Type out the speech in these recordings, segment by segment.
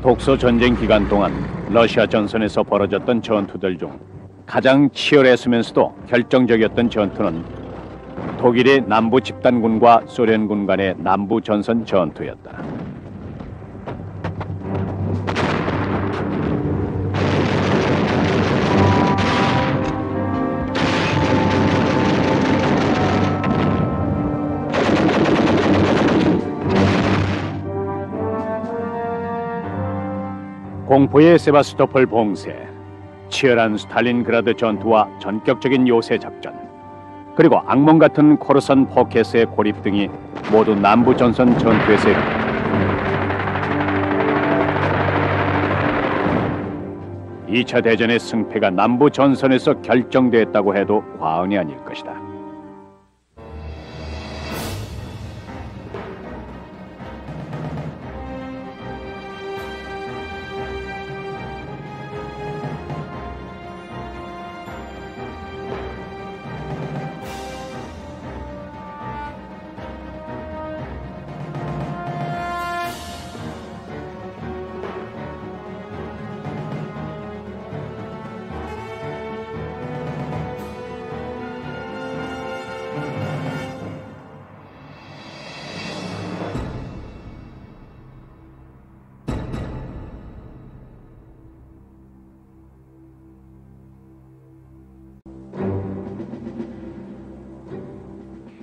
독소 전쟁 기간 동안 러시아 전선에서 벌어졌던 전투들 중 가장 치열했으면서도 결정적이었던 전투는 독일의 남부 집단군과 소련군 간의 남부 전선 전투였다. 공포의 세바스토폴 봉쇄, 치열한 스탈린그라드 전투와 전격적인 요새 작전, 그리고 악몽 같은 코르선 포켓의 고립 등이 모두 남부 전선 전투에서 일어났다. 2차 대전의 승패가 남부 전선에서 결정됐다고 해도 과언이 아닐 것이다.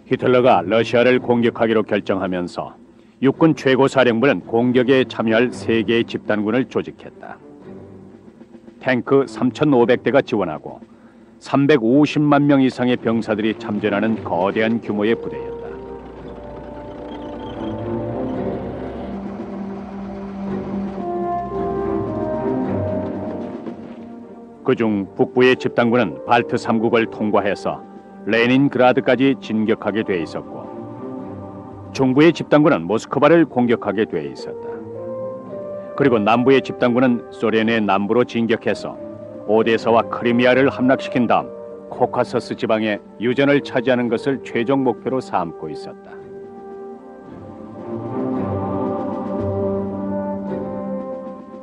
히틀러가 러시아를 공격하기로 결정하면서 육군 최고사령부는 공격에 참여할 3개의 집단군을 조직했다. 탱크 3,500대가 지원하고 350만 명 이상의 병사들이 참전하는 거대한 규모의 부대였다. 그중 북부의 집단군은 발트 3국을 통과해서 레닌그라드까지 진격하게 돼 있었고, 중부의 집단군은 모스크바를 공격하게 돼 있었다. 그리고 남부의 집단군은 소련의 남부로 진격해서 오데사와 크리미아를 함락시킨 다음 코카서스 지방의 유전을 차지하는 것을 최종 목표로 삼고 있었다.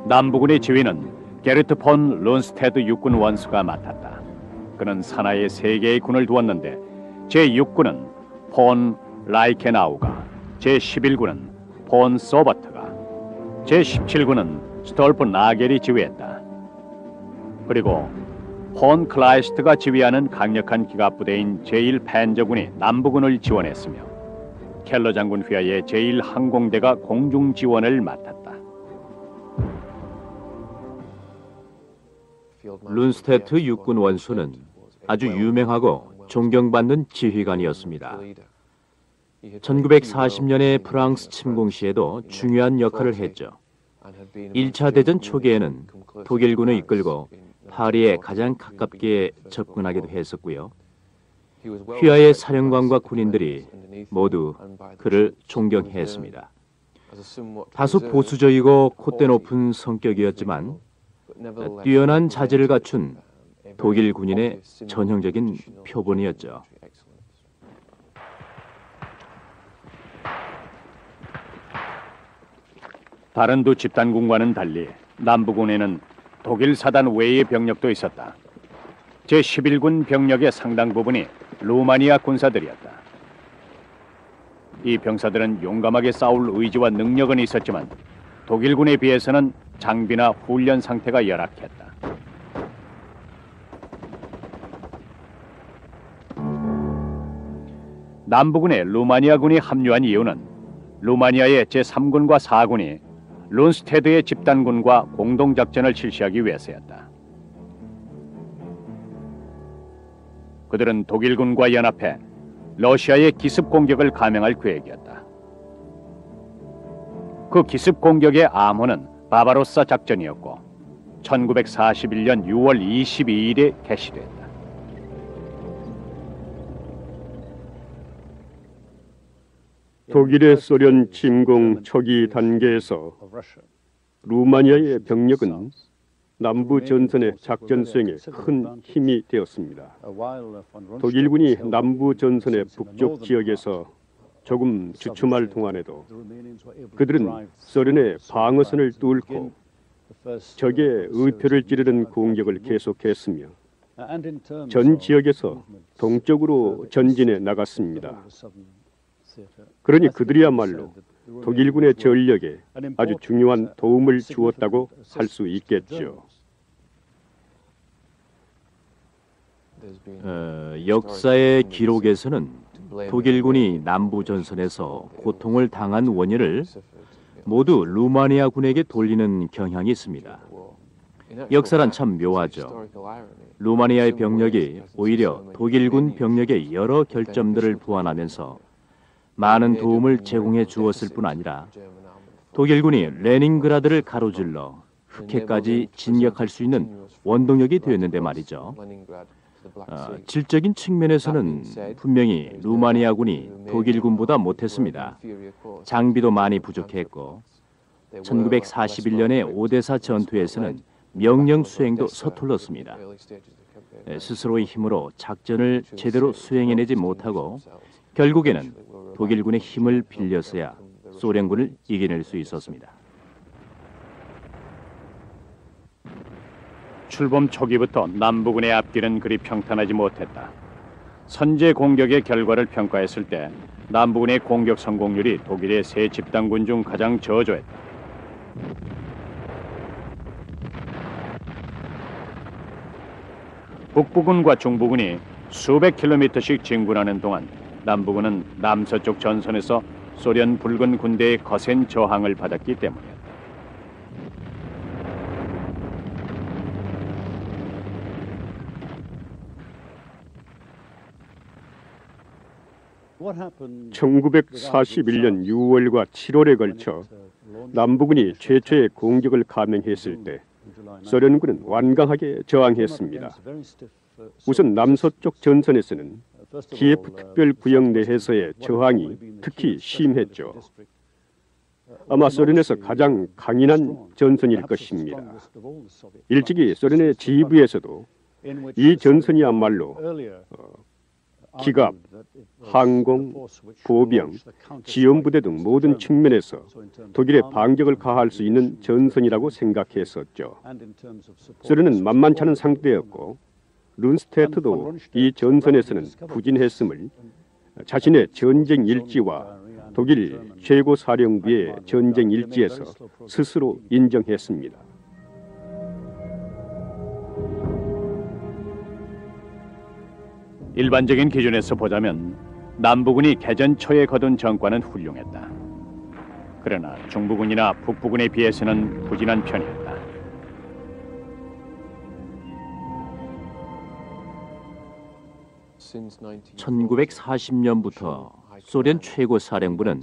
남부군의 지휘는 게르트 폰 룬스테드 육군 원수가 맡았다. 그는 산하에 3개의 군을 두었는데 제6군은 폰 라이케나우가, 제11군은 폰 소버트가, 제17군은 스톨프 나겔이 지휘했다. 그리고 폰 클라이스트가 지휘하는 강력한 기갑부대인 제1팬저군이 남부군을 지원했으며 켈러 장군 휘하의 제1항공대가 공중 지원을 맡았다. 룬스테트 육군 원수는 아주 유명하고 존경받는 지휘관이었습니다. 1940년의 프랑스 침공 시에도 중요한 역할을 했죠. 1차 대전 초기에는 독일군을 이끌고 파리에 가장 가깝게 접근하기도 했었고요. 휘하의 사령관과 군인들이 모두 그를 존경했습니다. 다소 보수적이고 콧대 높은 성격이었지만 뛰어난 자질을 갖춘 독일 군인의 전형적인 표본이었죠. 다른 두 집단군과는 달리 남부군에는 독일 사단 외의 병력도 있었다. 제11군 병력의 상당 부분이 루마니아 군사들이었다. 이 병사들은 용감하게 싸울 의지와 능력은 있었지만 독일군에 비해서는 장비나 훈련 상태가 열악했다. 남부군에 루마니아군이 합류한 이유는 루마니아의 제3군과 4군이 룬스테드의 집단군과 공동작전을 실시하기 위해서였다. 그들은 독일군과 연합해 러시아의 기습 공격을 감행할 계획이었다. 그 기습 공격의 암호는 바바로사 작전이었고 1941년 6월 22일에 개시됐다. 독일의 소련 침공 초기 단계에서 루마니아의 병력은 남부 전선의 작전 수행에 큰 힘이 되었습니다. 독일군이 남부 전선의 북쪽 지역에서 조금 주춤할 동안에도 그들은 소련의 방어선을 뚫고 적의 의표를 찌르는 공격을 계속했으며 전 지역에서 동쪽으로 전진해 나갔습니다. 그러니 그들이야말로 독일군의 전력에 아주 중요한 도움을 주었다고 할 수 있겠죠. 역사의 기록에서는 독일군이 남부 전선에서 고통을 당한 원인을 모두 루마니아 군에게 돌리는 경향이 있습니다. 역사란 참 묘하죠. 루마니아의 병력이 오히려 독일군 병력의 여러 결점들을 보완하면서 많은 도움을 제공해 주었을 뿐 아니라 독일군이 레닌그라드를 가로질러 흑해까지 진격할 수 있는 원동력이 되었는데 말이죠. 질적인 측면에서는 분명히 루마니아군이 독일군보다 못했습니다. 장비도 많이 부족했고 1941년의 오데사 전투에서는 명령 수행도 서툴렀습니다. 스스로의 힘으로 작전을 제대로 수행해내지 못하고 결국에는 독일군의 힘을 빌려서야 소련군을 이겨낼 수 있었습니다. 출범 초기부터 남부군의 앞길은 그리 평탄하지 못했다. 선제 공격의 결과를 평가했을 때 남부군의 공격 성공률이 독일의 세 집단군 중 가장 저조했다. 북부군과 중부군이 수백 킬로미터씩 진군하는 동안 남부군은 남서쪽 전선에서 소련 붉은 군대의 거센 저항을 받았기 때문이었다. (1941년 6월과 7월에 걸쳐 남부군이 최초의 공격을 감행했을 때 소련군은 완강하게 저항했습니다. 우선 남서쪽 전선에서는 키예프 특별구역 내에서의 저항이 특히 심했죠. 아마 소련에서 가장 강인한 전선일 것입니다. 일찍이 소련의 지휘부에서도 이 전선이야말로 기갑, 항공, 보병, 지원부대 등 모든 측면에서 독일의 반격을 가할 수 있는 전선이라고 생각했었죠. 소련은 만만치 않은 상대였고 룬스테트도 이 전선에서는 부진했음을 자신의 전쟁 일지와 독일 최고사령부의 전쟁 일지에서 스스로 인정했습니다. 일반적인 기준에서 보자면 남부군이 개전 초에 거둔 전과는 훌륭했다. 그러나 중부군이나 북부군에 비해서는 부진한 편이었다. (1940년부터) 소련 최고사령부는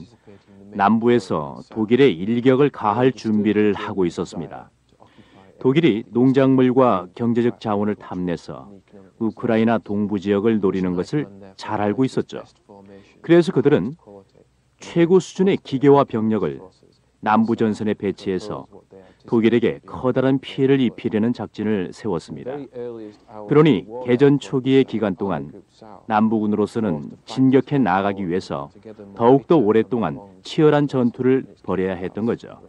남부에서 독일의 일격을 가할 준비를 하고 있었습니다. 독일이 농작물과 경제적 자원을 탐내서 우크라이나 동부 지역을 노리는 것을 잘 알고 있었죠. 그래서 그들은 최고 수준의 기계와 병력을 남부 전선에 배치해서 독일에게 커다란 피해를 입히려는 작전을 세웠습니다. 그러니 개전 초기의 기간 동안 남부군으로서는 진격해 나가기 위해서 더욱더 오랫동안 치열한 전투를 벌여야 했던 거죠.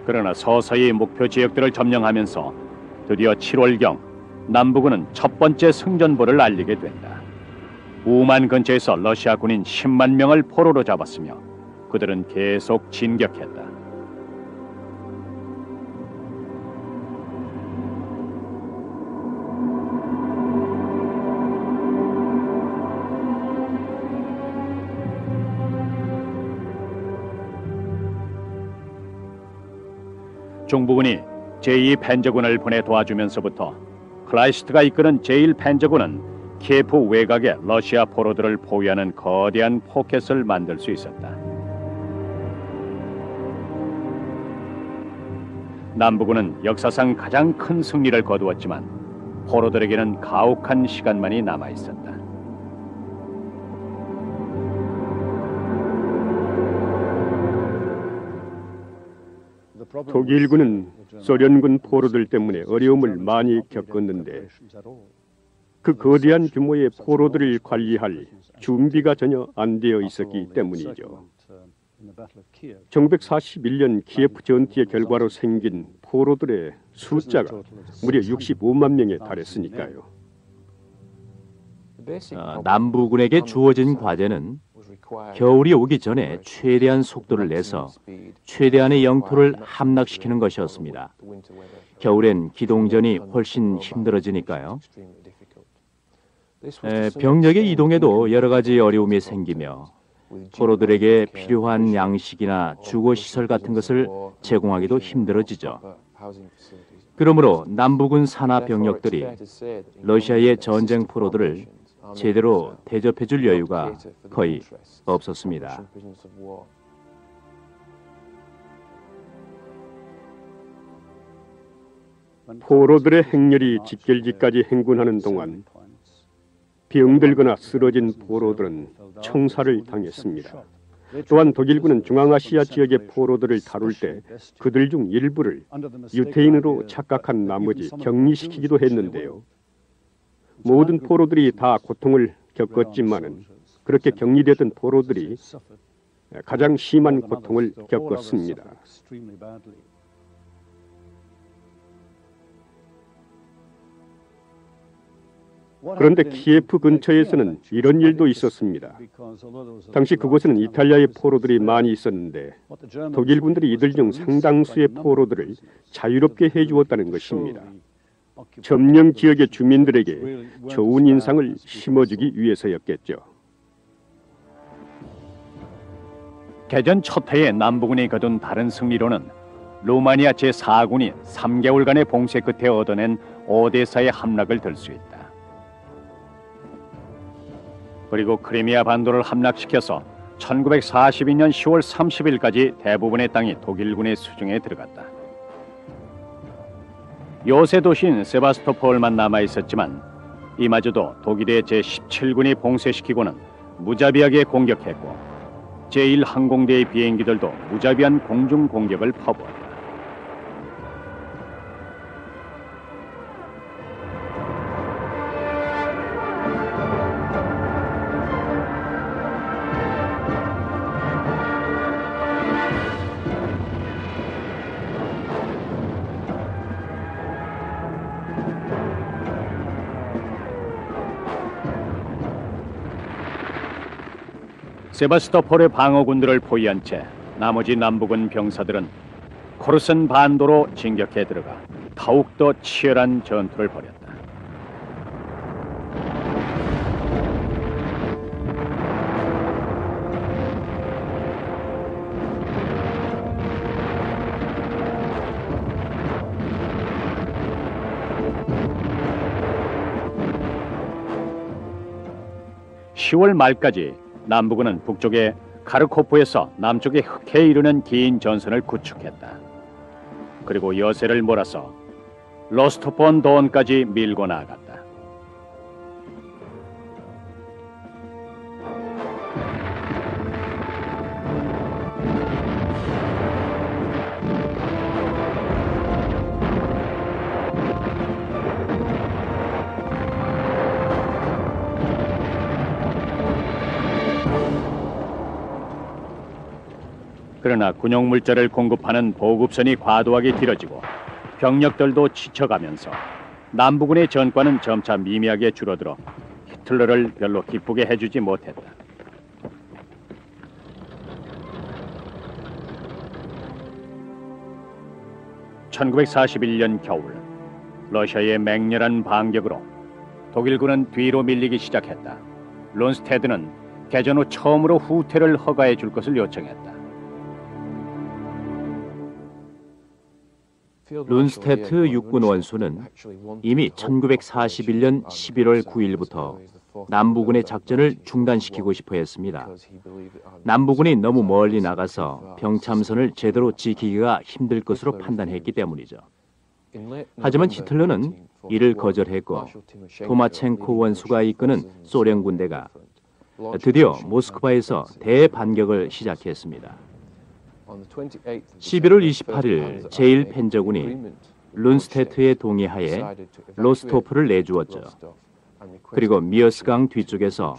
그러나 서서히 목표 지역들을 점령하면서 드디어 7월경 남부군은 첫 번째 승전보를 알리게 된다. 우만 근처에서 러시아 군인 10만 명을 포로로 잡았으며 그들은 계속 진격했다. 중부군이 제2펜저군을 보내 도와주면서부터 클라이스트가 이끄는 제1펜저군은 키예프 외곽에 러시아 포로들을 포위하는 거대한 포켓을 만들 수 있었다. 남부군은 역사상 가장 큰 승리를 거두었지만 포로들에게는 가혹한 시간만이 남아있었다. 독일군은 소련군 포로들 때문에 어려움을 많이 겪었는데 그 거대한 규모의 포로들을 관리할 준비가 전혀 안 되어 있었기 때문이죠. 1941년 키예프 전투의 결과로 생긴 포로들의 숫자가 무려 65만 명에 달했으니까요. 남부군에게 주어진 과제는 겨울이 오기 전에 최대한 속도를 내서 최대한의 영토를 함락시키는 것이었습니다. 겨울엔 기동전이 훨씬 힘들어지니까요. 병력의 이동에도 여러 가지 어려움이 생기며 포로들에게 필요한 양식이나 주거시설 같은 것을 제공하기도 힘들어지죠. 그러므로 남부군 산하 병력들이 러시아의 전쟁 포로들을 제대로 대접해줄 여유가 거의 없었습니다. 포로들의 행렬이 직결지까지 행군하는 동안 병들거나 쓰러진 포로들은 청사를 당했습니다. 또한 독일군은 중앙아시아 지역의 포로들을 다룰 때 그들 중 일부를 유태인으로 착각한 나머지 격리시키기도 했는데요. 모든 포로들이 다 고통을 겪었지만은 그렇게 격리됐던 포로들이 가장 심한 고통을 겪었습니다. 그런데 키예프 근처에서는 이런 일도 있었습니다. 당시 그곳에는 이탈리아의 포로들이 많이 있었는데 독일군들이 이들 중 상당수의 포로들을 자유롭게 해주었다는 것입니다. 점령 지역의 주민들에게 좋은 인상을 심어주기 위해서였겠죠. 개전 첫 해에 남부군이 거둔 다른 승리로는 루마니아 제4군이 3개월간의 봉쇄 끝에 얻어낸 오데사의 함락을 들 수 있다. 그리고 크리미아 반도를 함락시켜서 1942년 10월 30일까지 대부분의 땅이 독일군의 수중에 들어갔다. 요새 도시인 세바스토폴만 남아있었지만 이마저도 독일의 제17군이 봉쇄시키고는 무자비하게 공격했고 제1항공대의 비행기들도 무자비한 공중 공격을 퍼부었다. 세바스토폴의 방어군들을 포위한 채 나머지 남부군 병사들은 코르슨 반도로 진격해 들어가 더욱더 치열한 전투를 벌였다. (10월) 말까지 남부군은 북쪽의 카르코프에서 남쪽의 흑해에 이르는 긴 전선을 구축했다. 그리고 여세를 몰아서 로스토폰 돈까지 밀고 나아갔다. 그러나 군용 물자를 공급하는 보급선이 과도하게 길어지고 병력들도 지쳐가면서 남부군의 전과는 점차 미미하게 줄어들어 히틀러를 별로 기쁘게 해주지 못했다. (1941년) 겨울 러시아의 맹렬한 반격으로 독일군은 뒤로 밀리기 시작했다. 론스테드는 개전 후 처음으로 후퇴를 허가해 줄 것을 요청했다. 룬스테트 육군 원수는 이미 1941년 11월 9일부터 남부군의 작전을 중단시키고 싶어 했습니다. 남부군이 너무 멀리 나가서 병참선을 제대로 지키기가 힘들 것으로 판단했기 때문이죠. 하지만 히틀러는 이를 거절했고 토마첸코 원수가 이끄는 소련 군대가 드디어 모스크바에서 대반격을 시작했습니다. 11월 28일 제1펜저군이 룬스테트의 동의하에 로스토프를 내주었죠. 그리고 미어스강 뒤쪽에서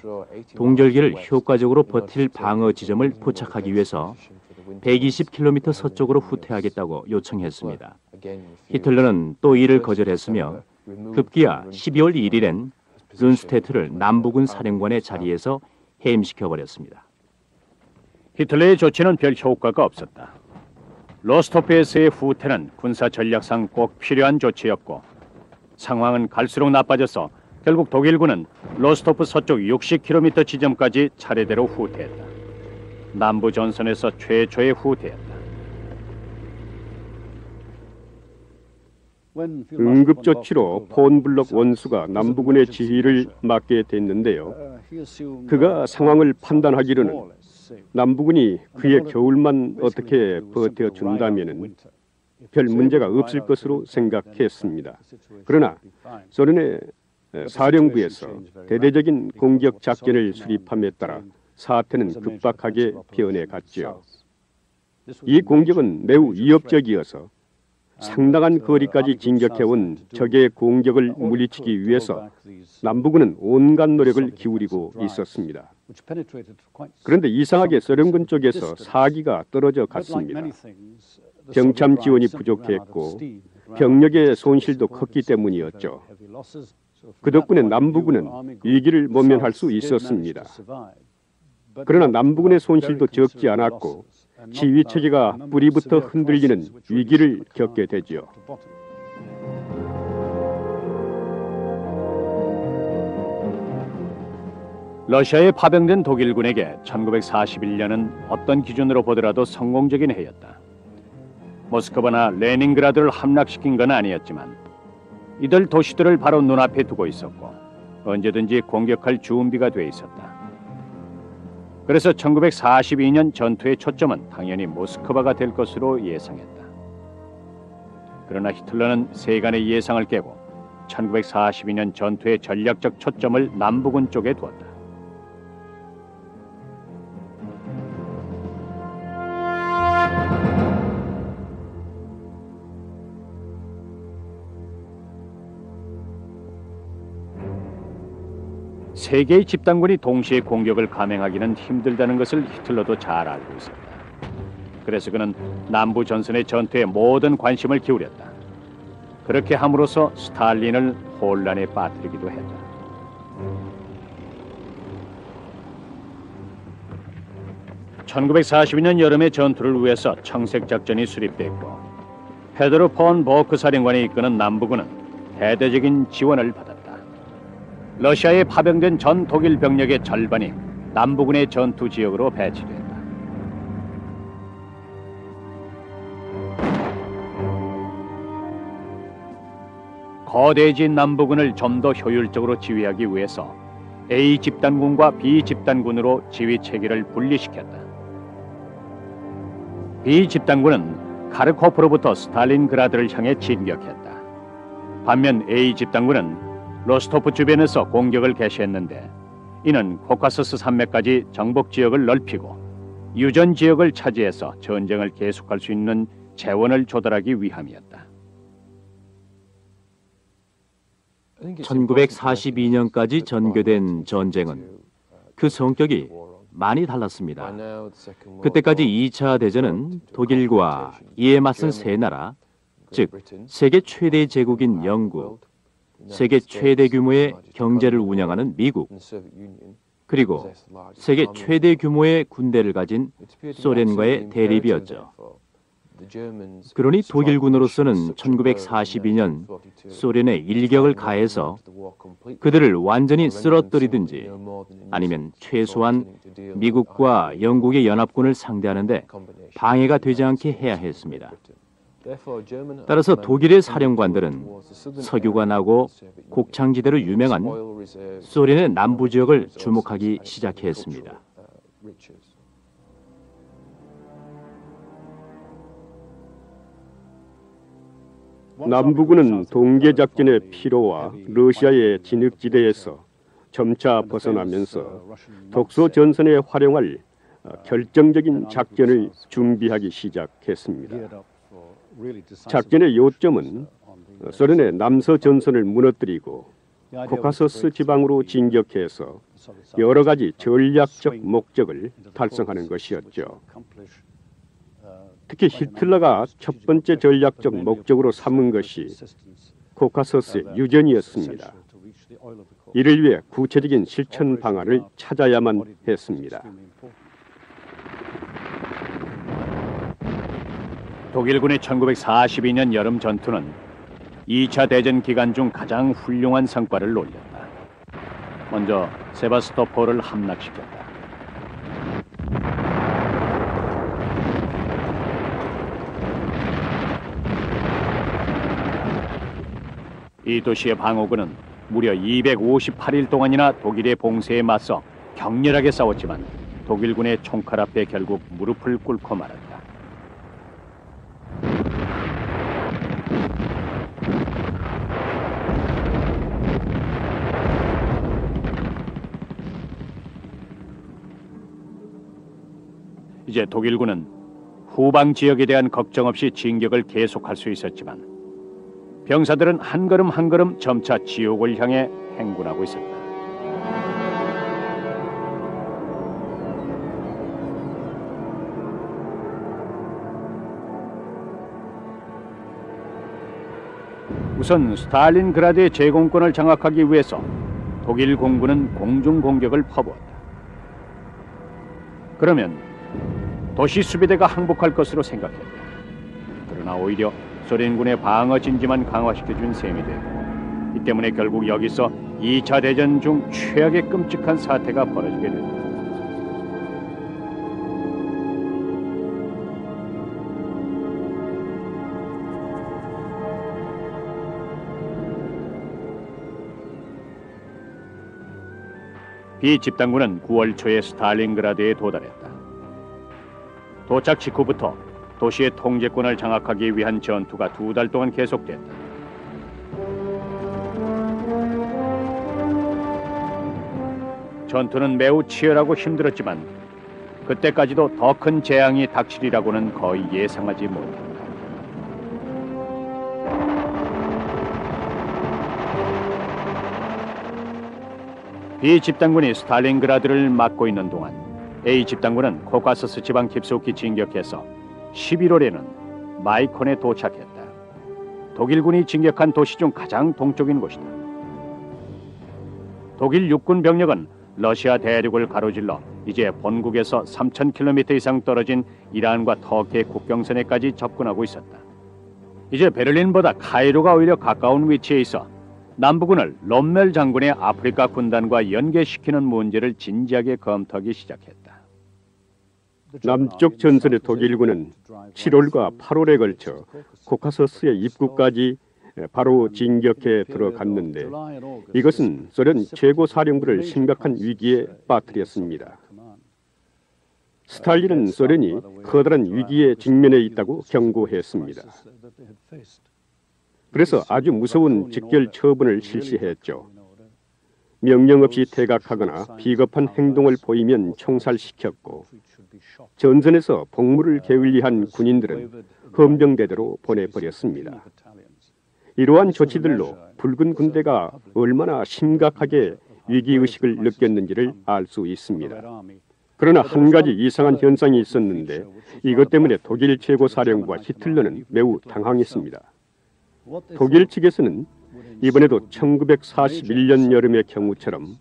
동절기를 효과적으로 버틸 방어 지점을 포착하기 위해서 120km 서쪽으로 후퇴하겠다고 요청했습니다. 히틀러는 또 이를 거절했으며 급기야 12월 1일엔 룬스테트를 남부군 사령관의 자리에서 해임시켜버렸습니다. 히틀러의 조치는 별 효과가 없었다. 로스토프에서의 후퇴는 군사 전략상 꼭 필요한 조치였고 상황은 갈수록 나빠져서 결국 독일군은 로스토프 서쪽 60km 지점까지 차례대로 후퇴했다. 남부 전선에서 최초의 후퇴였다. 응급 조치로 폰 블럭 원수가 남부군의 지휘를 맡게 됐는데요. 그가 상황을 판단하기로는 남부군이 그의 겨울만 어떻게 버텨준다면 별 문제가 없을 것으로 생각했습니다. 그러나 소련의 사령부에서 대대적인 공격 작전을 수립함에 따라 사태는 급박하게 변해갔죠. 이 공격은 매우 위협적이어서 상당한 거리까지 진격해온 적의 공격을 물리치기 위해서 남부군은 온갖 노력을 기울이고 있었습니다. 그런데 이상하게 소련군 쪽에서 사기가 떨어져 갔습니다. 병참 지원이 부족했고 병력의 손실도 컸기 때문이었죠. 그 덕분에 남부군은 위기를 모면할 수 있었습니다. 그러나 남부군의 손실도 적지 않았고 지휘 체계가 뿌리부터 흔들리는 위기를 겪게 되죠. 러시아에 파병된 독일군에게 1941년은 어떤 기준으로 보더라도 성공적인 해였다. 모스크바나 레닌그라드를 함락시킨 건 아니었지만 이들 도시들을 바로 눈앞에 두고 있었고 언제든지 공격할 준비가 돼 있었다. 그래서 1942년 전투의 초점은 당연히 모스크바가 될 것으로 예상했다. 그러나 히틀러는 세간의 예상을 깨고 1942년 전투의 전략적 초점을 남부군 쪽에 두었다. 세 개의 집단군이 동시에 공격을 감행하기는 힘들다는 것을 히틀러도 잘 알고 있었다. 그래서 그는 남부 전선의 전투에 모든 관심을 기울였다. 그렇게 함으로써 스탈린을 혼란에 빠뜨리기도 했다. (1942년) 여름의 전투를 위해서 청색작전이 수립됐고 페드로 폰 보크 사령관이 이끄는 남부군은 대대적인 지원을 받았다. 러시아에 파병된 전 독일 병력의 절반이 남부군의 전투 지역으로 배치됐다. 거대해진 남부군을 좀 더 효율적으로 지휘하기 위해서 A 집단군과 B 집단군으로 지휘 체계를 분리시켰다. B 집단군은 카르코프로부터 스탈린그라드를 향해 진격했다. 반면 A 집단군은 로스토프 주변에서 공격을 개시했는데 이는 코카서스 산맥까지 정복 지역을 넓히고 유전 지역을 차지해서 전쟁을 계속할 수 있는 재원을 조달하기 위함이었다. 1942년까지 전개된 전쟁은 그 성격이 많이 달랐습니다. 그때까지 2차 대전은 독일과 이에 맞선 세 나라, 즉 세계 최대 제국인 영국, 세계 최대 규모의 경제를 운영하는 미국, 그리고 세계 최대 규모의 군대를 가진 소련과의 대립이었죠. 그러니 독일군으로서는 1942년 소련에 일격을 가해서 그들을 완전히 쓰러뜨리든지 아니면 최소한 미국과 영국의 연합군을 상대하는데 방해가 되지 않게 해야 했습니다. 따라서 독일의 사령관들은 석유가 나고 곡창지대로 유명한 소련의 남부 지역을 주목하기 시작했습니다. 남부군은 동계작전의 피로와 러시아의 진흙지대에서 점차 벗어나면서 독소 전선에 활용할 결정적인 작전을 준비하기 시작했습니다. 작전의 요점은 소련의 남서 전선을 무너뜨리고 코카서스 지방으로 진격해서 여러 가지 전략적 목적을 달성하는 것이었죠. 특히 히틀러가 첫 번째 전략적 목적으로 삼은 것이 코카서스의 유전이었습니다. 이를 위해 구체적인 실천 방안을 찾아야만 했습니다. 독일군의 1942년 여름 전투는 2차 대전 기간 중 가장 훌륭한 성과를 올렸다. 먼저 세바스토폴을 함락시켰다. 이 도시의 방어군은 무려 258일 동안이나 독일의 봉쇄에 맞서 격렬하게 싸웠지만 독일군의 총칼 앞에 결국 무릎을 꿇고 말았다. 이제 독일군은 후방 지역에 대한 걱정 없이 진격을 계속할 수 있었지만 병사들은 한 걸음 한 걸음 점차 지옥을 향해 행군하고 있었다. 우선 스탈린그라드의 제공권을 장악하기 위해서 독일 공군은 공중 공격을 퍼부었다. 그러면 도시 수비대가 항복할 것으로 생각했다. 그러나 오히려 소련군의 방어 진지만 강화시켜준 셈이 되고 이 때문에 결국 여기서 2차 대전 중 최악의 끔찍한 사태가 벌어지게 된다. 비 집단군은 9월 초에 스탈린그라드에 도달했다. 도착 직후부터 도시의 통제권을 장악하기 위한 전투가 2달 동안 계속됐다. 전투는 매우 치열하고 힘들었지만 그때까지도 더 큰 재앙이 닥치리라고는 거의 예상하지 못했다. B 집단군이 스탈린그라드를 막고 있는 동안 A 집단군은 코카서스 지방 깊숙이 진격해서 11월에는 마이콘에 도착했다. 독일군이 진격한 도시 중 가장 동쪽인 곳이다. 독일 육군 병력은 러시아 대륙을 가로질러 이제 본국에서 3,000km 이상 떨어진 이란과 터키의 국경선에까지 접근하고 있었다. 이제 베를린보다 카이로가 오히려 가까운 위치에 있어 남부군을 롬멜 장군의 아프리카 군단과 연계시키는 문제를 진지하게 검토하기 시작했다. 남쪽 전선의 독일군은 7월과 8월에 걸쳐 코카서스의 입구까지 바로 진격해 들어갔는데 이것은 소련 최고사령부를 심각한 위기에 빠뜨렸습니다. 스탈린은 소련이 커다란 위기에 직면해 있다고 경고했습니다. 그래서 아주 무서운 직결 처분을 실시했죠. 명령 없이 퇴각하거나 비겁한 행동을 보이면 총살시켰고 전선에서 복무를 게을리한 군인들은 헌병대대로 보내버렸습니다. 이러한 조치들로 붉은 군대가 얼마나 심각하게 위기의식을 느꼈는지를 알 수 있습니다. 그러나 한 가지 이상한 현상이 있었는데 이것 때문에 독일 최고사령부와 히틀러는 매우 당황했습니다. 독일 측에서는 이번에도 1941년 여름의 경우처럼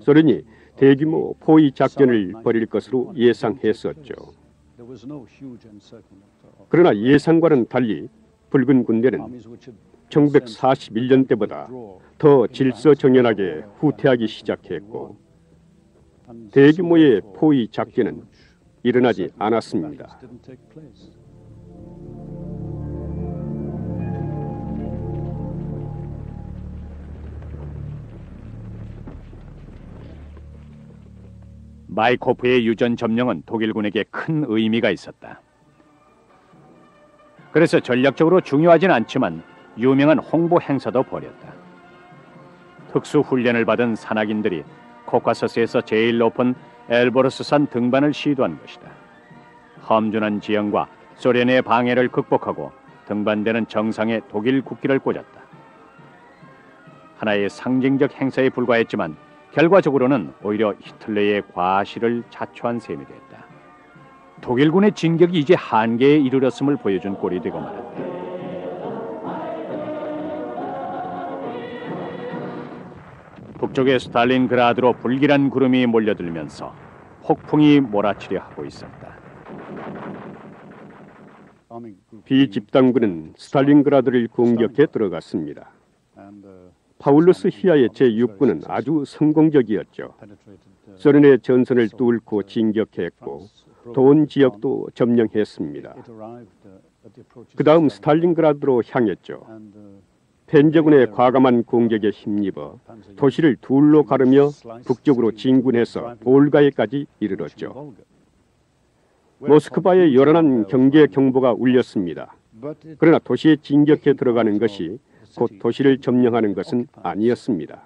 소련이 대규모 포위 작전을 벌일 것으로 예상했었죠. 그러나 예상과는 달리 붉은 군대는 1941년 때보다 더 질서정연하게 후퇴하기 시작했고 대규모의 포위 작전은 일어나지 않았습니다. 마이코프의 유전 점령은 독일군에게 큰 의미가 있었다. 그래서 전략적으로 중요하진 않지만 유명한 홍보 행사도 벌였다. 특수 훈련을 받은 산악인들이 코카서스에서 제일 높은 엘보르스산 등반을 시도한 것이다. 험준한 지형과 소련의 방해를 극복하고 등반대는 정상에 독일 국기를 꽂았다. 하나의 상징적 행사에 불과했지만 결과적으로는 오히려 히틀러의 과실을 자초한 셈이 됐다. 독일군의 진격이 이제 한계에 이르렀음을 보여준 꼴이 되고 말았다. 북쪽의 스탈린그라드로 불길한 구름이 몰려들면서 폭풍이 몰아치려 하고 있었다. 비집단군은 스탈린그라드를 공격해 들어갔습니다. 파울루스 히아의 제6군은 아주 성공적이었죠. 소련의 전선을 뚫고 진격했고 돈 지역도 점령했습니다. 그 다음 스탈린그라드로 향했죠. 펜저군의 과감한 공격에 힘입어 도시를 둘로 가르며 북쪽으로 진군해서 볼가에까지 이르렀죠. 모스크바에 요란한 경계 경보가 울렸습니다. 그러나 도시에 진격해 들어가는 것이 곧 도시를 점령하는 것은 아니었습니다.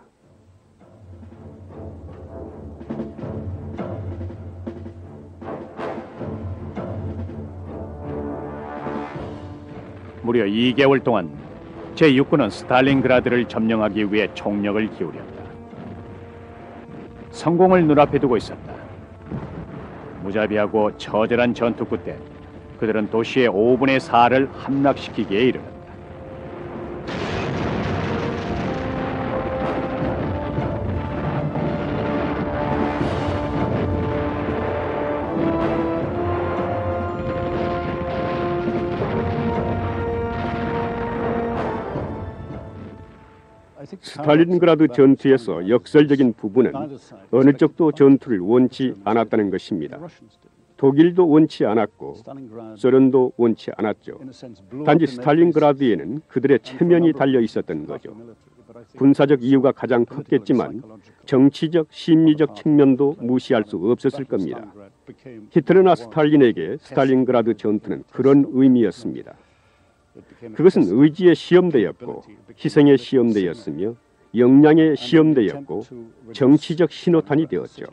무려 2개월 동안 제6군은 스탈린그라드를 점령하기 위해 총력을 기울였다. 성공을 눈앞에 두고 있었다. 무자비하고 처절한 전투 끝에 그들은 도시의 5분의 4를 함락시키기에 이르렀다. 스탈린그라드 전투에서 역설적인 부분은 어느 쪽도 전투를 원치 않았다는 것입니다. 독일도 원치 않았고 소련도 원치 않았죠. 단지 스탈린그라드에는 그들의 체면이 달려 있었던 거죠. 군사적 이유가 가장 컸겠지만 정치적, 심리적 측면도 무시할 수 없었을 겁니다. 히틀러나 스탈린에게 스탈린그라드 전투는 그런 의미였습니다. 그것은 의지의 시험대였고 희생의 시험대였으며 역량의 시험대였고 정치적 신호탄이 되었죠.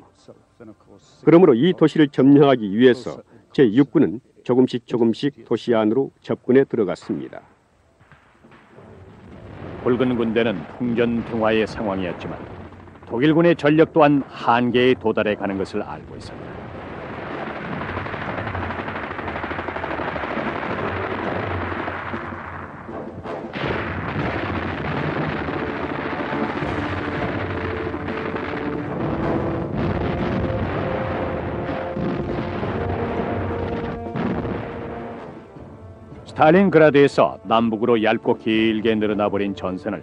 그러므로 이 도시를 점령하기 위해서 제6군은 조금씩 도시 안으로 접근해 들어갔습니다. 붉은 군대는 풍전등화의 상황이었지만 독일군의 전력 또한 한계에 도달해 가는 것을 알고 있었다. 스탈린그라드에서 남북으로 얇고 길게 늘어나 버린 전선을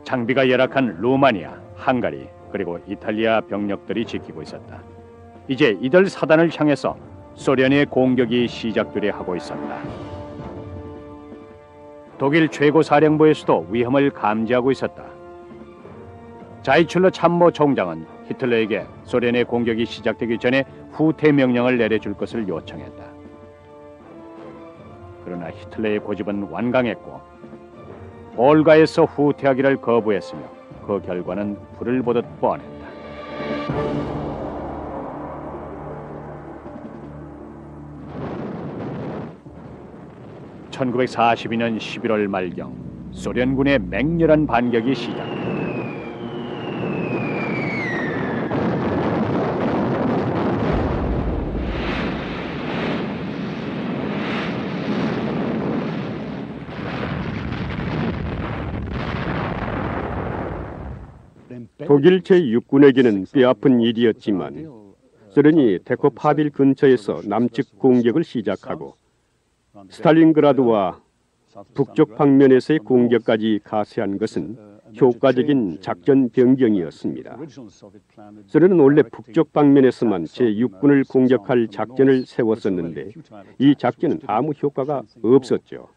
장비가 열악한 루마니아, 헝가리 그리고 이탈리아 병력들이 지키고 있었다. 이제 이들 사단을 향해서 소련의 공격이 시작되려 하고 있었다. 독일 최고사령부에서도 위험을 감지하고 있었다. 자이출러 참모 총장은 히틀러에게 소련의 공격이 시작되기 전에 후퇴 명령을 내려줄 것을 요청했다. 그러나 히틀러의 고집은 완강했고 볼가에서 후퇴하기를 거부했으며 그 결과는 불을 보듯 뻔했다. 1942년 11월 말경 소련군의 맹렬한 반격이 시작됐다. 독일 제6군에게는 뼈아픈 일이었지만 소련이 데코파빌 근처에서 남측 공격을 시작하고 스탈린그라드와 북쪽 방면에서의 공격까지 가세한 것은 효과적인 작전 변경이었습니다. 소련은 원래 북쪽 방면에서만 제6군을 공격할 작전을 세웠었는데 이 작전은 아무 효과가 없었죠.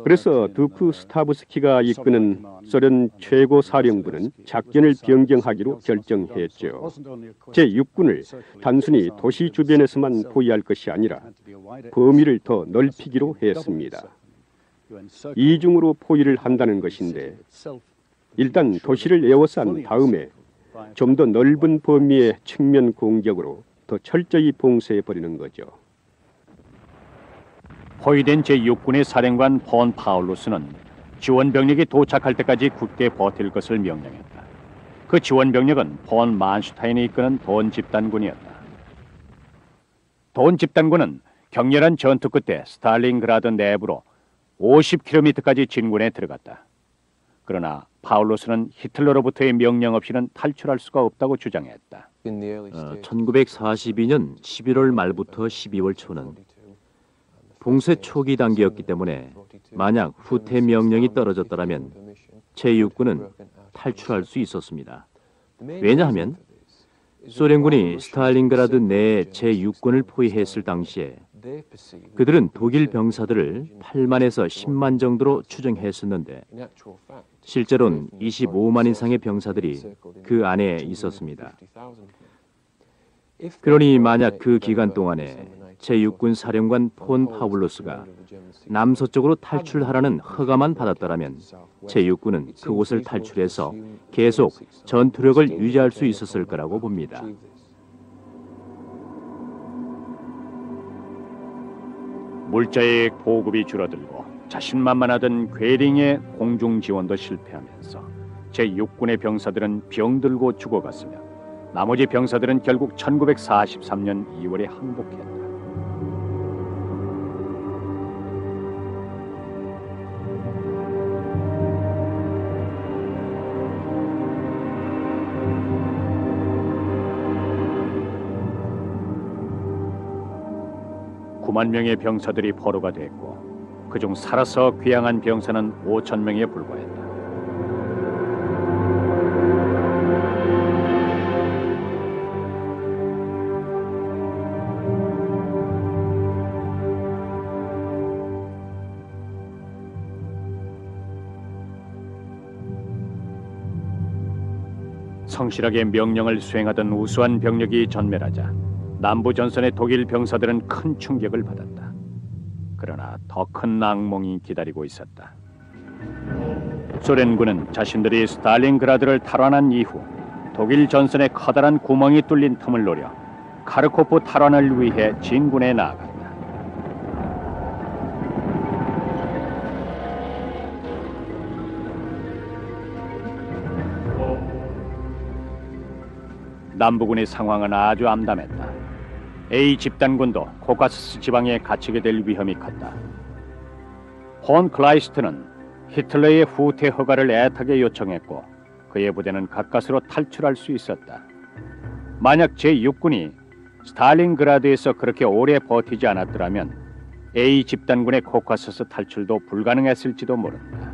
그래서 두프 스타브스키가 이끄는 소련 최고 사령부는 작전을 변경하기로 결정했죠. 제6군을 단순히 도시 주변에서만 포위할 것이 아니라 범위를 더 넓히기로 했습니다. 이중으로 포위를 한다는 것인데 일단 도시를 에워싼 다음에 좀 더 넓은 범위의 측면 공격으로 더 철저히 봉쇄해버리는 거죠. 포위된 제6군의 사령관 폰 파울루스는 지원 병력이 도착할 때까지 굳게 버틸 것을 명령했다. 그 지원 병력은 폰 만슈타인이 이끄는 돈 집단군이었다. 돈 집단군은 격렬한 전투 끝에 스탈린그라드 내부로 50km까지 진군에 들어갔다. 그러나 파울루스는 히틀러로부터의 명령 없이는 탈출할 수가 없다고 주장했다. 1942년 11월 말부터 12월 초는 봉쇄 초기 단계였기 때문에 만약 후퇴 명령이 떨어졌더라면 제6군은 탈출할 수 있었습니다. 왜냐하면 소련군이 스탈린그라드 내에 제6군을 포위했을 당시에 그들은 독일 병사들을 8만에서 10만 정도로 추정했었는데 실제로는 25만 이상의 병사들이 그 안에 있었습니다. 그러니 만약 그 기간 동안에 제6군 사령관 폰 파울루스가 남서쪽으로 탈출하라는 허가만 받았더라면 제6군은 그곳을 탈출해서 계속 전투력을 유지할 수 있었을 거라고 봅니다. 물자의 보급이 줄어들고 자신만만하던 괴링의 공중 지원도 실패하면서 제6군의 병사들은 병들고 죽어갔으며 나머지 병사들은 결국 1943년 2월에 항복했다. (9만) 명의 병사들이 포로가 됐고 그중 살아서 귀향한 병사는 5천 명에 불과했다. 성실하게 명령을 수행하던 우수한 병력이 전멸하자 남부 전선의 독일 병사들은 큰 충격을 받았다. 그러나 더 큰 악몽이 기다리고 있었다. 소련군은 자신들이 스탈린그라드를 탈환한 이후 독일 전선에 커다란 구멍이 뚫린 틈을 노려 카르코프 탈환을 위해 진군에 나아갔다. 남부군의 상황은 아주 암담했다. A 집단군도 코카서스 지방에 갇히게 될 위험이 컸다. 폰 클라이스트는 히틀러의 후퇴 허가를 애타게 요청했고 그의 부대는 가까스로 탈출할 수 있었다. 만약 제6군이 스탈린그라드에서 그렇게 오래 버티지 않았더라면 A 집단군의 코카서스 탈출도 불가능했을지도 모른다.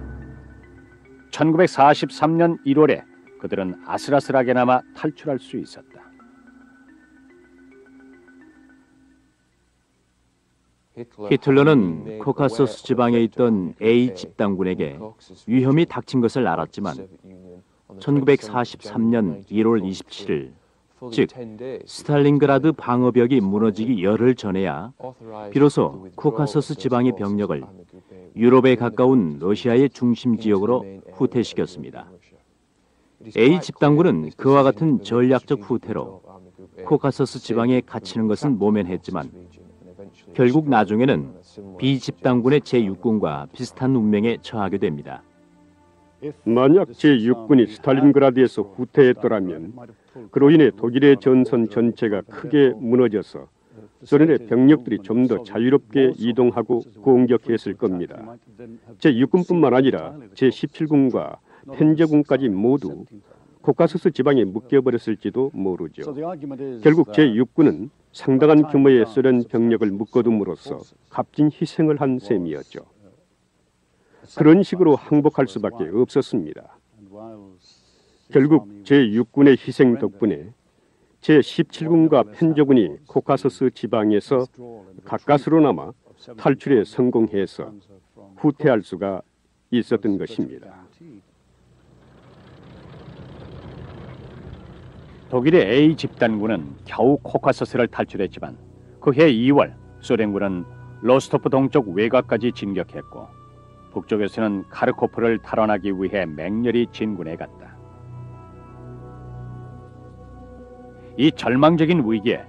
1943년 1월에 그들은 아슬아슬하게나마 탈출할 수 있었다. 히틀러는 코카소스 지방에 있던 A 집단군에게 위험이 닥친 것을 알았지만 1943년 1월 27일, 즉 스탈린그라드 방어벽이 무너지기 열흘 전에야 비로소 코카소스 지방의 병력을 유럽에 가까운 러시아의 중심 지역으로 후퇴시켰습니다. A 집단군은 그와 같은 전략적 후퇴로 코카소스 지방에 갇히는 것은 모면했지만 결국 나중에는 B 집단군의 제6군과 비슷한 운명에 처하게 됩니다. 만약 제6군이 스탈린그라드에서 후퇴했더라면 그로 인해 독일의 전선 전체가 크게 무너져서 소련의 병력들이 좀 더 자유롭게 이동하고 공격했을 겁니다. 제6군뿐만 아니라 제17군과 펜제군까지 모두 코카소스 지방에 묶여버렸을지도 모르죠. 결국 제6군은 상당한 규모의 소련 병력을 묶어둠으로써 값진 희생을 한 셈이었죠. 그런 식으로 항복할 수밖에 없었습니다. 결국 제6군의 희생 덕분에 제17군과 펜제군이 코카소스 지방에서 가까스로나마 탈출에 성공해서 후퇴할 수가 있었던 것입니다. 독일의 A 집단군은 겨우 코카서스를 탈출했지만 그해 2월 소련군은 로스토프 동쪽 외곽까지 진격했고 북쪽에서는 카르코프를 탈환하기 위해 맹렬히 진군해 갔다. 이 절망적인 위기에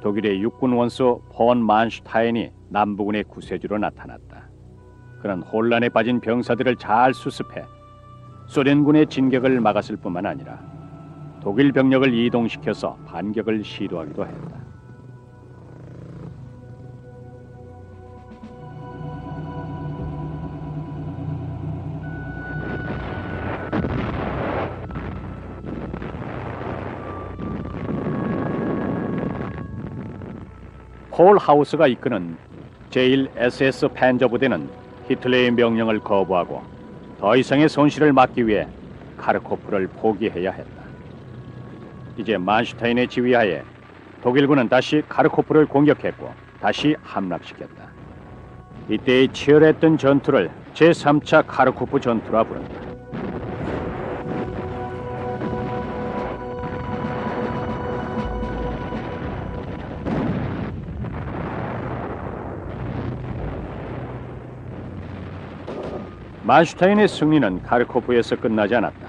독일의 육군 원수 폰 만슈타인이 남부군의 구세주로 나타났다. 그는 혼란에 빠진 병사들을 잘 수습해 소련군의 진격을 막았을 뿐만 아니라 독일 병력을 이동시켜서 반격을 시도하기도 했다. 폴 하우스가 이끄는 제1SS 팬저 부대는 히틀러의 명령을 거부하고 더 이상의 손실을 막기 위해 카르코프를 포기해야 했다. 이제 만슈타인의 지휘하에 독일군은 다시 카르코프를 공격했고 다시 함락시켰다. 이때의 치열했던 전투를 제3차 카르코프 전투라 부른다. 만슈타인의 승리는 카르코프에서 끝나지 않았다.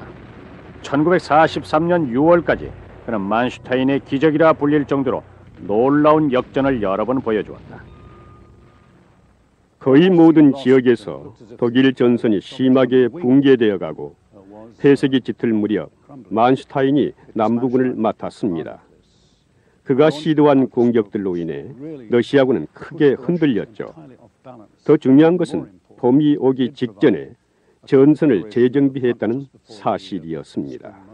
1943년 6월까지 그는 만슈타인의 기적이라 불릴 정도로 놀라운 역전을 여러 번 보여주었다. 거의 모든 지역에서 독일 전선이 심하게 붕괴되어 가고 폐색이 짙을 무렵 만슈타인이 남부군을 맡았습니다. 그가 시도한 공격들로 인해 러시아군은 크게 흔들렸죠. 더 중요한 것은 봄이 오기 직전에 전선을 재정비했다는 사실이었습니다.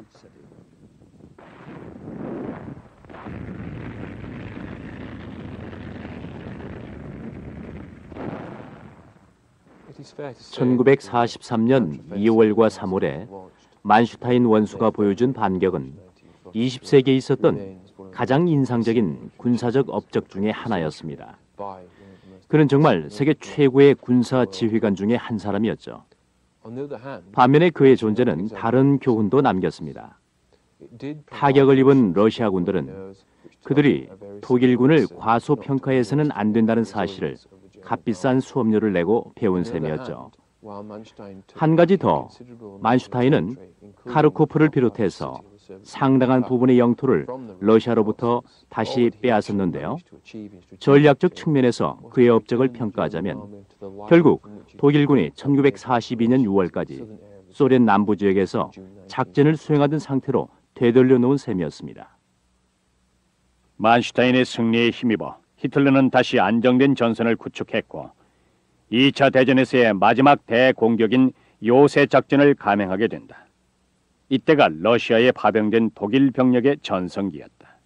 (1943년 2월과 3월에) 만슈타인 원수가 보여준 반격은 20세기에 있었던 가장 인상적인 군사적 업적 중의 하나였습니다. 그는 정말 세계 최고의 군사 지휘관 중에 한 사람이었죠. 반면에 그의 존재는 다른 교훈도 남겼습니다. 타격을 입은 러시아 군들은 그들이 독일군을 과소평가해서는 안 된다는 사실을 값비싼 수업료를 내고 배운 셈이었죠. 한 가지 더, 만슈타인은 카르코프를 비롯해서 상당한 부분의 영토를 러시아로부터 다시 빼앗았는데요. 전략적 측면에서 그의 업적을 평가하자면 결국 독일군이 1942년 6월까지 소련 남부 지역에서 작전을 수행하던 상태로 되돌려 놓은 셈이었습니다. 만슈타인의 승리에 힘입어 히틀러는 다시 안정된 전선을 구축했고 2차 대전에서의 마지막 대공격인 요새 작전을 감행하게 된다. 이때가 러시아에 파병된 독일 병력의 전성기였다.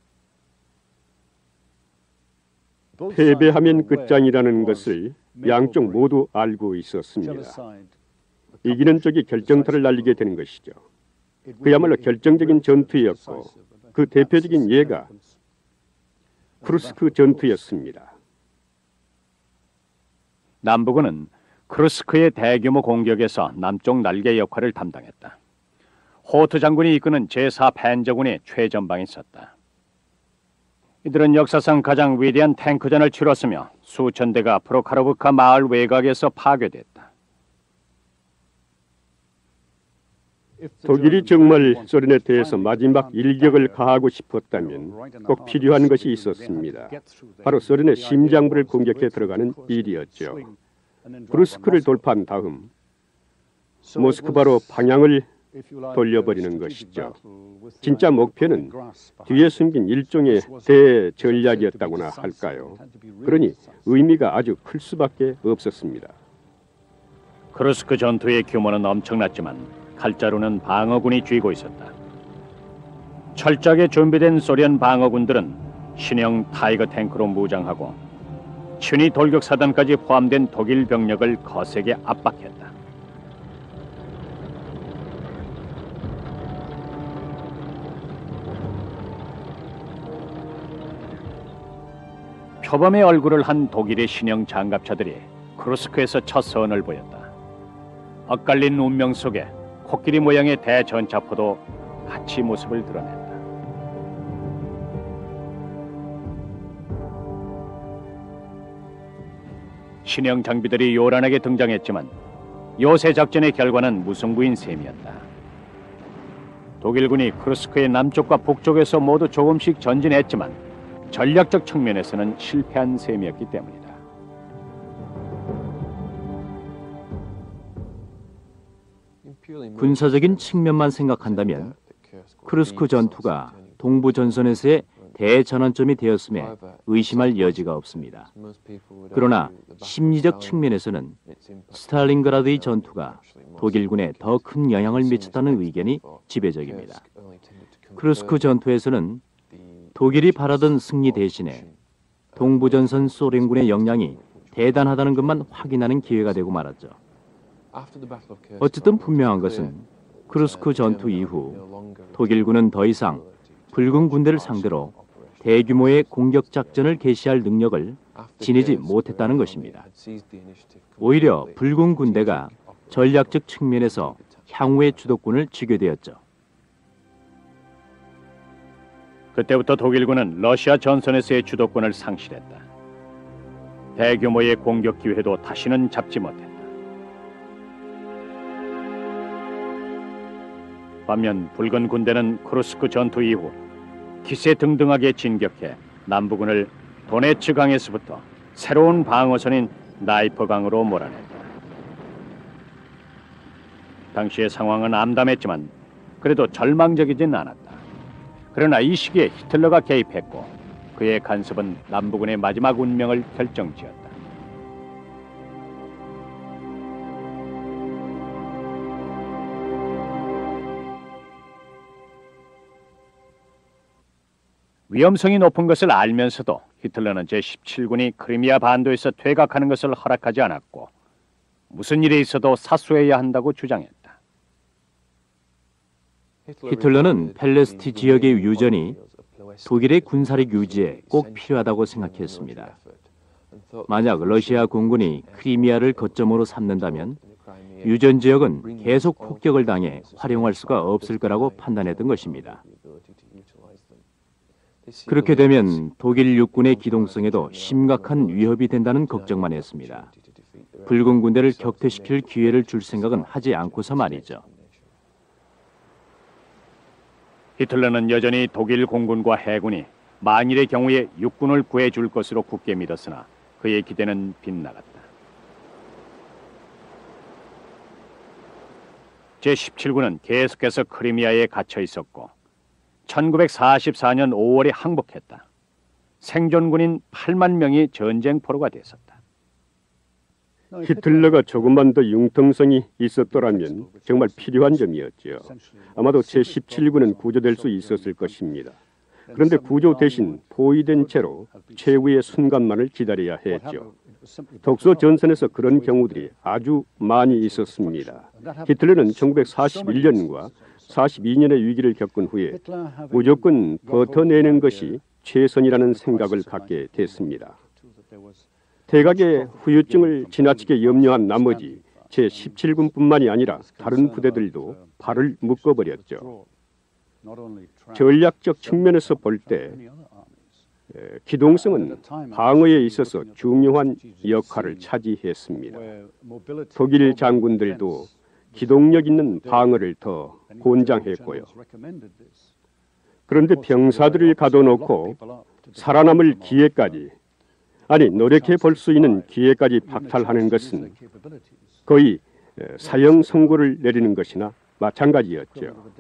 패배하면 끝장이라는 것을 양쪽 모두 알고 있었습니다. 이기는 쪽이 결정타를 날리게 되는 것이죠. 그야말로 결정적인 전투였고 그 대표적인 예가 크루스크 전투였습니다. 남부군은 크루스크의 대규모 공격에서 남쪽 날개 역할을 담당했다. 호트 장군이 이끄는 제4 팬저군이 최전방에 섰다. 이들은 역사상 가장 위대한 탱크전을 치렀으며 수천 대가 프로카로브카 마을 외곽에서 파괴됐다. 독일이 정말 소련에 대해서 마지막 일격을 가하고 싶었다면 꼭 필요한 것이 있었습니다. 바로 소련의 심장부를 공격해 들어가는 일이었죠. 크루스크를 돌파한 다음 모스크바로 방향을 돌려버리는 것이죠. 진짜 목표는 뒤에 숨긴 일종의 대전략이었다고나 할까요? 그러니 의미가 아주 클 수밖에 없었습니다. 크루스크 전투의 규모는 엄청났지만 칼자루는 방어군이 쥐고 있었다. 철저하게 준비된 소련 방어군들은 신형 타이거 탱크로 무장하고 춘위 돌격 사단까지 포함된 독일 병력을 거세게 압박했다. 표범의 얼굴을 한 독일의 신형 장갑차들이 크루스크에서 첫 선을 보였다. 엇갈린 운명 속에 코끼리 모양의 대전차포도 같이 모습을 드러냈다. 신형 장비들이 요란하게 등장했지만 요새 작전의 결과는 무승부인 셈이었다. 독일군이 크루스크의 남쪽과 북쪽에서 모두 조금씩 전진했지만 전략적 측면에서는 실패한 셈이었기 때문이다. 군사적인 측면만 생각한다면 크루스크 전투가 동부 전선에서의 대전환점이 되었음에 의심할 여지가 없습니다. 그러나 심리적 측면에서는 스탈린그라드의 전투가 독일군에 더 큰 영향을 미쳤다는 의견이 지배적입니다. 크루스크 전투에서는 독일이 바라던 승리 대신에 동부전선 소련군의 역량이 대단하다는 것만 확인하는 기회가 되고 말았죠. 어쨌든 분명한 것은 크루스크 전투 이후 독일군은 더 이상 붉은 군대를 상대로 대규모의 공격 작전을 개시할 능력을 지니지 못했다는 것입니다. 오히려 붉은 군대가 전략적 측면에서 향후의 주도권을 쥐게 되었죠. 그때부터 독일군은 러시아 전선에서의 주도권을 상실했다. 대규모의 공격 기회도 다시는 잡지 못했다. 반면 붉은 군대는 크루스크 전투 이후 기세등등하게 진격해 남부군을 도네츠 강에서부터 새로운 방어선인 나이프 강으로 몰아냈다. 당시의 상황은 암담했지만 그래도 절망적이진 않았다. 그러나 이 시기에 히틀러가 개입했고 그의 간섭은 남부군의 마지막 운명을 결정지었다. 위험성이 높은 것을 알면서도 히틀러는 제17군이 크리미아 반도에서 퇴각하는 것을 허락하지 않았고 무슨 일이 있어도 사수해야 한다고 주장했다. 히틀러는 펠레스티 지역의 유전이 독일의 군사력 유지에 꼭 필요하다고 생각했습니다. 만약 러시아 공군이 크리미아를 거점으로 삼는다면 유전 지역은 계속 폭격을 당해 활용할 수가 없을 거라고 판단했던 것입니다. 그렇게 되면 독일 육군의 기동성에도 심각한 위협이 된다는 걱정만 했습니다. 붉은 군대를 격퇴시킬 기회를 줄 생각은 하지 않고서 말이죠. 히틀러는 여전히 독일 공군과 해군이 만일의 경우에 육군을 구해줄 것으로 굳게 믿었으나 그의 기대는 빗나갔다. 제17군은 계속해서 크리미아에 갇혀 있었고 1944년 5월에 항복했다. 생존군인 8만 명이 전쟁포로가 됐었다. 히틀러가 조금만 더 융통성이 있었더라면 정말 필요한 점이었죠. 아마도 제17군은 구조될 수 있었을 것입니다. 그런데 구조 대신 포위된 채로 최후의 순간만을 기다려야 했죠. 독소 전선에서 그런 경우들이 아주 많이 있었습니다. 히틀러는 1941년과 42년의 위기를 겪은 후에 무조건 버텨내는 것이 최선이라는 생각을 갖게 됐습니다. 퇴각의 후유증을 지나치게 염려한 나머지 제17군뿐만이 아니라 다른 부대들도 발을 묶어버렸죠. 전략적 측면에서 볼 때 기동성은 방어에 있어서 중요한 역할을 차지했습니다. 독일 장군들도 기동력 있는 방어를 더 권장했고요. 그런데 병사들을 가둬놓고 살아남을 기회까지, 아니 노력해 볼 수 있는 기회까지 박탈하는 것은 거의 사형 선고를 내리는 것이나 마찬가지였죠.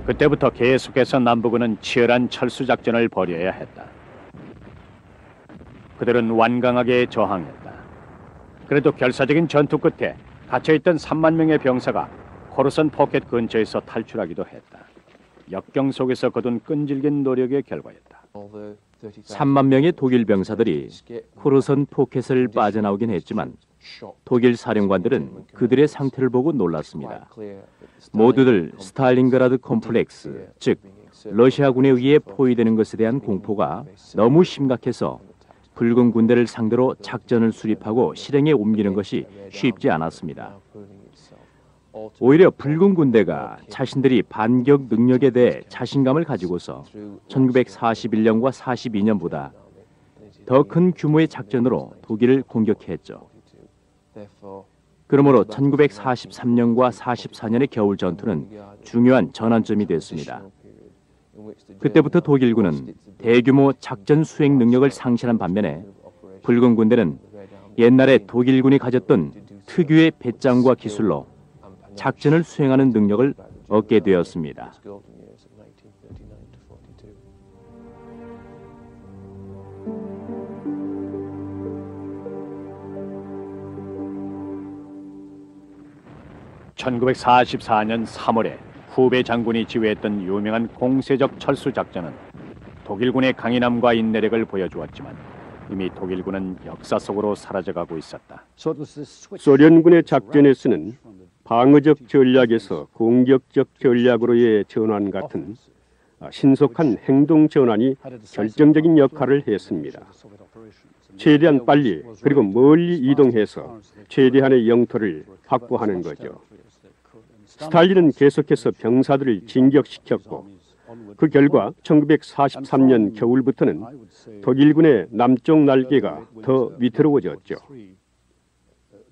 그때부터 계속해서 남부군은 치열한 철수 작전을 벌여야 했다. 그들은 완강하게 저항했다. 그래도 결사적인 전투 끝에 갇혀있던 3만 명의 병사가 코르선 포켓 근처에서 탈출하기도 했다. 역경 속에서 거둔 끈질긴 노력의 결과였다. 3만 명의 독일 병사들이 코르선 포켓을 빠져나오긴 했지만 독일 사령관들은 그들의 상태를 보고 놀랐습니다. 모두들 스탈린그라드 콤플렉스, 즉 러시아군에 의해 포위되는 것에 대한 공포가 너무 심각해서 붉은 군대를 상대로 작전을 수립하고 실행에 옮기는 것이 쉽지 않았습니다. 오히려 붉은 군대가 자신들이 반격 능력에 대해 자신감을 가지고서 1941년과 42년보다 더 큰 규모의 작전으로 독일을 공격했죠. 그러므로 1943년과 44년의 겨울 전투는 중요한 전환점이 됐습니다. 그때부터 독일군은 대규모 작전 수행 능력을 상실한 반면에 붉은 군대는 옛날에 독일군이 가졌던 특유의 배짱과 기술로 작전을 수행하는 능력을 얻게 되었습니다. (1944년 3월에) 후배 장군이 지휘했던 유명한 공세적 철수 작전은 독일군의 강인함과 인내력을 보여주었지만 이미 독일군은 역사 속으로 사라져가고 있었다. 소련군의 작전에서는 방어적 전략에서 공격적 전략으로의 전환 같은 신속한 행동 전환이 결정적인 역할을 했습니다. 최대한 빨리 그리고 멀리 이동해서 최대한의 영토를 확보하는 거죠. 스탈린은 계속해서 병사들을 진격시켰고 그 결과 1943년 겨울부터는 독일군의 남쪽 날개가 더 위태로워졌죠.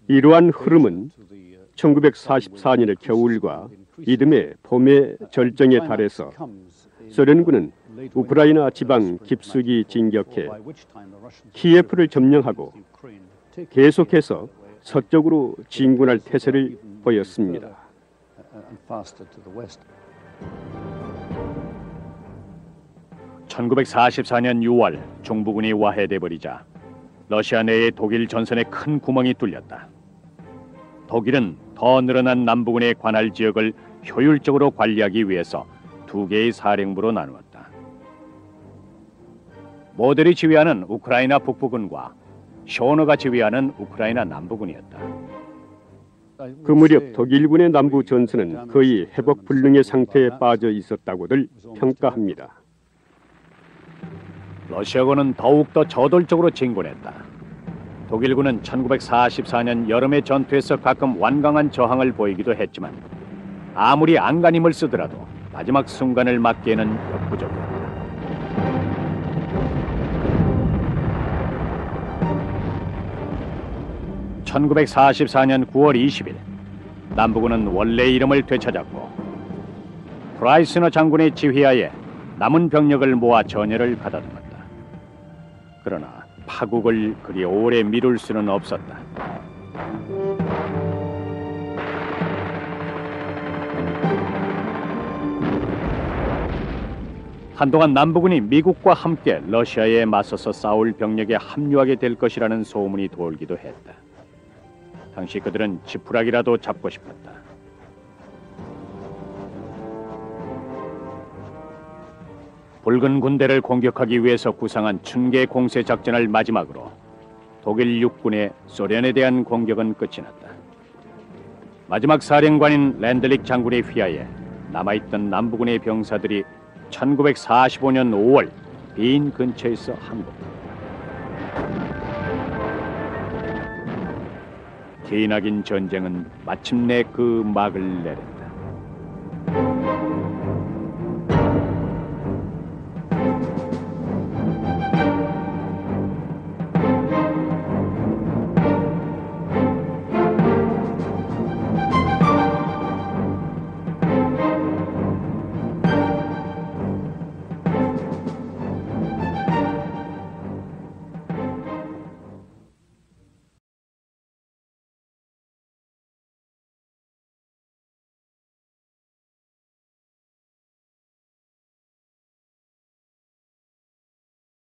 이러한 흐름은 1944년의 겨울과 이듬해 봄의 절정에 달해서 소련군은 우크라이나 지방 깊숙이 진격해 키예프를 점령하고 계속해서 서쪽으로 진군할 태세를 보였습니다. 1944년 6월 중부군이 와해돼 버리자 러시아 내의 독일 전선에 큰 구멍이 뚫렸다. 독일은 더 늘어난 남부군의 관할 지역을 효율적으로 관리하기 위해서 두 개의 사령부로 나누었다. 모델이 지휘하는 우크라이나 북부군과 쇼너가 지휘하는 우크라이나 남부군이었다. 그 무렵 독일군의 남부 전선은 거의 회복 불능의 상태에 빠져 있었다고들 평가합니다. 러시아군은 더욱더 저돌적으로 진군했다. 독일군은 1944년 여름의 전투에서 가끔 완강한 저항을 보이기도 했지만 아무리 안간힘을 쓰더라도 마지막 순간을 막기에는 역부족이었다. (1944년 9월 20일) 남부군은 원래 이름을 되찾았고 프라이스너 장군의 지휘하에 남은 병력을 모아 전열을 가다듬었다. 그러나 파국을 그리 오래 미룰 수는 없었다. 한동안 남부군이 미국과 함께 러시아에 맞서서 싸울 병력에 합류하게 될 것이라는 소문이 돌기도 했다. 당시 그들은 지푸라기라도 잡고 싶었다. 붉은 군대를 공격하기 위해서 구상한 춘계 공세 작전을 마지막으로 독일 육군의 소련에 대한 공격은 끝이 났다. 마지막 사령관인 랜들릭 장군의 휘하에 남아있던 남부군의 병사들이 1945년 5월 빈 근처에서 항복했다. 기나긴 전쟁은 마침내 그 막을 내렸다.